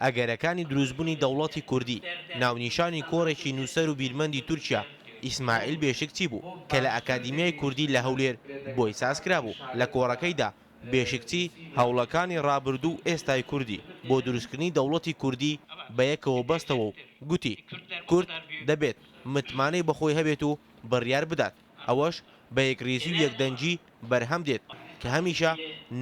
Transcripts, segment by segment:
ئەگەرەکانی دروستبوونی دەوڵەتی کوردی ناونیشانی کۆڕێکی نووسەر و بیرمەندی تورکیا ئیسماعیل بێشکچی بوو کە لە ئەکادیمیای کوردی لە هەولێر بۆی سازکرا بوو. لە کۆڕەکەیدا بێشکچی هەوڵەکانی ڕابردوو ئێستای کوردی بۆ دروستکردنی دەوڵەتی کوردی بە یەکەوە بەستەوە و گوتی کورد دەبێت متمانەی بەخۆی هەبێت و بڕیار بدات، ئەوەش بە یەکریزی و یەکدەنجی بەرهەم دێت کە هەمیشە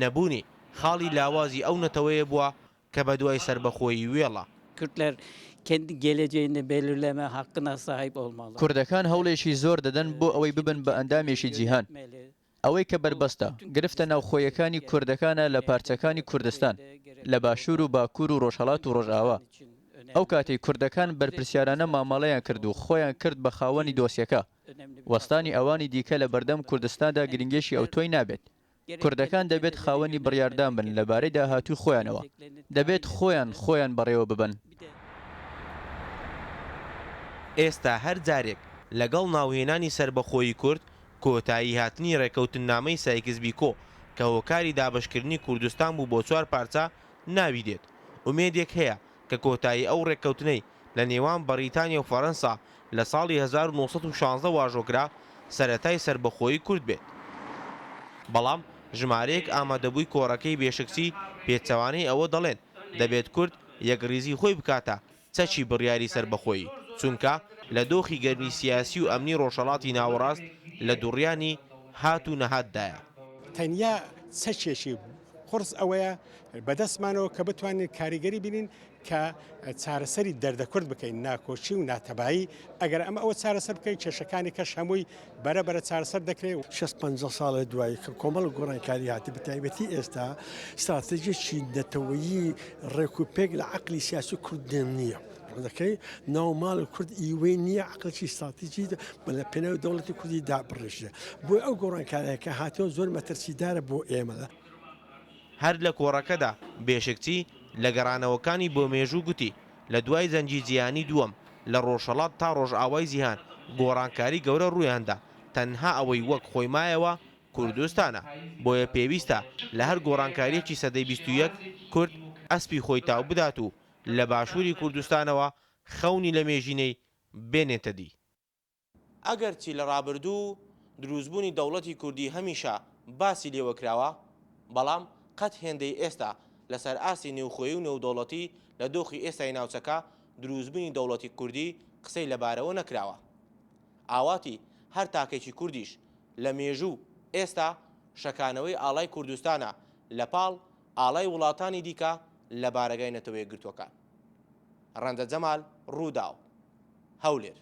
نەبوونی خاڵی لاوازی ئەو نەتەوەیە بووە کە بە دوای سربەخۆیی وێڵە. Kürtler kendi geleceğini belirleme hakkına sahip olmalı. کوردەکان هەوڵێکی زۆر دەدەن بۆ ئەوەی ببن بە ئەندامێکی جیهان، ئەوەی کە بربەستە گرفتە ناوخۆیەکانی کوردەکانە لە پارچەکانی کوردستان لە باشوور و باکوور و ڕۆژهەڵات و ڕۆژئاوا. ئەو کاتەی کوردەکان بەرپرسیارانە مامەڵەیان کرد و خۆیان کرد بە خاوەنی دۆسیەکە، وەستانی ئەوانی دیکە لە بەردەم کوردستاندا گرنگێشی ئەو تۆی نابێت. کوردەکان دەبێت خاوەنی بڕیاردان بن لەبارەی داهاتووی خۆیانەوە، دەبێت خۆیان بەڕێوە ببن. ئێستا هەر جارێک لەگەڵ ناوهێنانی سربەخۆیی کورد کۆتایی هاتنی ڕێکەوتنامەی سایکس بیکۆ کە هۆکاری دابشکردنی کوردستان بوو بۆ 4 پارچە ناوی دێت. ئومێدێک هەیە کە کۆتایی ئەو ڕێکەوتنەی لە نێوان بەریتانیا و فەڕەنسا لە ساڵی 1916 واژۆکرا سەرەتای سربەخۆیی کورد بێت. بەڵام ژمارەیەک ئامادەبووی کۆڕەکەی بێشکچی پێچەوانەی ئەوە دەڵێن دەبێت کورد یەکریزی خۆی بکاتە چەچی بڕیاری سربەخۆیی، چونکە لە دۆخی گەرمی سیاسی و ئەمنی ڕۆژهەڵاتی ناوەڕاست لە دوڕیانی هات و نەهاتدایە. تەنیا چەکێکی قورس ئەوەیە بەدەستمانەوە کە بتوانین کاریگەری بینین کە چارەسەری دەردەکورد بکەین ناکۆچی و ناتەبایی. ئەگەر ئەمە ئەوە چارەسەر بکەین کێشەکانی کەش هەمووی بەرەبەرە چارەسەر دەکرێت. 650 ساڵە دوایی کە کۆمەڵ گۆڕانکاری هاتی بەتایبەتی ئێستا استراتێژیەکی نەتەوەیی ڕێکوپێک لە عەقلی سیاسی کورد نییە. دەکەی ناوماڵ کورد ئیوەی نییە عەقڵێکی استراتێژی لە پێناوی دەوڵەتی کوردی دابڕێژە. بۆ ئەو گۆڕانکاریەکە هاتەوە زۆر مەترسیدارە بۆ ئێمەدا. هەر لە کۆڕەکەدا بێشکچی لە گەڕانەوەکانی بۆ مێژوو گوتی لە دوای زەنجی جیهانی دووەم لە ڕۆژهەڵات تا ڕۆژئاوای جیهان گۆڕانکاری گەورە ڕوویاندا، تەنها ئەوەی وەک خۆی مایەوە کوردستانە، بۆیە پێویستە لە هەر گۆڕانکاریەکی سەدەی 21 کورد ئەسپی خۆی تاو بدات و لە باشووری کوردستانەوە خەونی لە مێژینەی بێنێتە دی. ئەگەرچی لە ڕابردوو دروستبوونی دەوڵەتی کوردی هەمیشە باسی لێوەکراوە، بەڵام قەت هێندەی ئێستا لەسەر ئاسی نێوخۆیی و نێودەوڵەتی لە دۆخی ئێستای ناوچەکە دروستبوونی دەوڵەتی کوردی قسەی لەبارەوە نەکراوە. ئاواتی هەر تاکێکی کوردیش لە مێژوو ئێستا شەکانەوەی ئاڵای کوردستانە لەپاڵ ئاڵای وڵاتانی دیکە لە بارەگای نەتەوەی گرتوەکان. ڕەندە جەمال ڕووداو، هەولێر.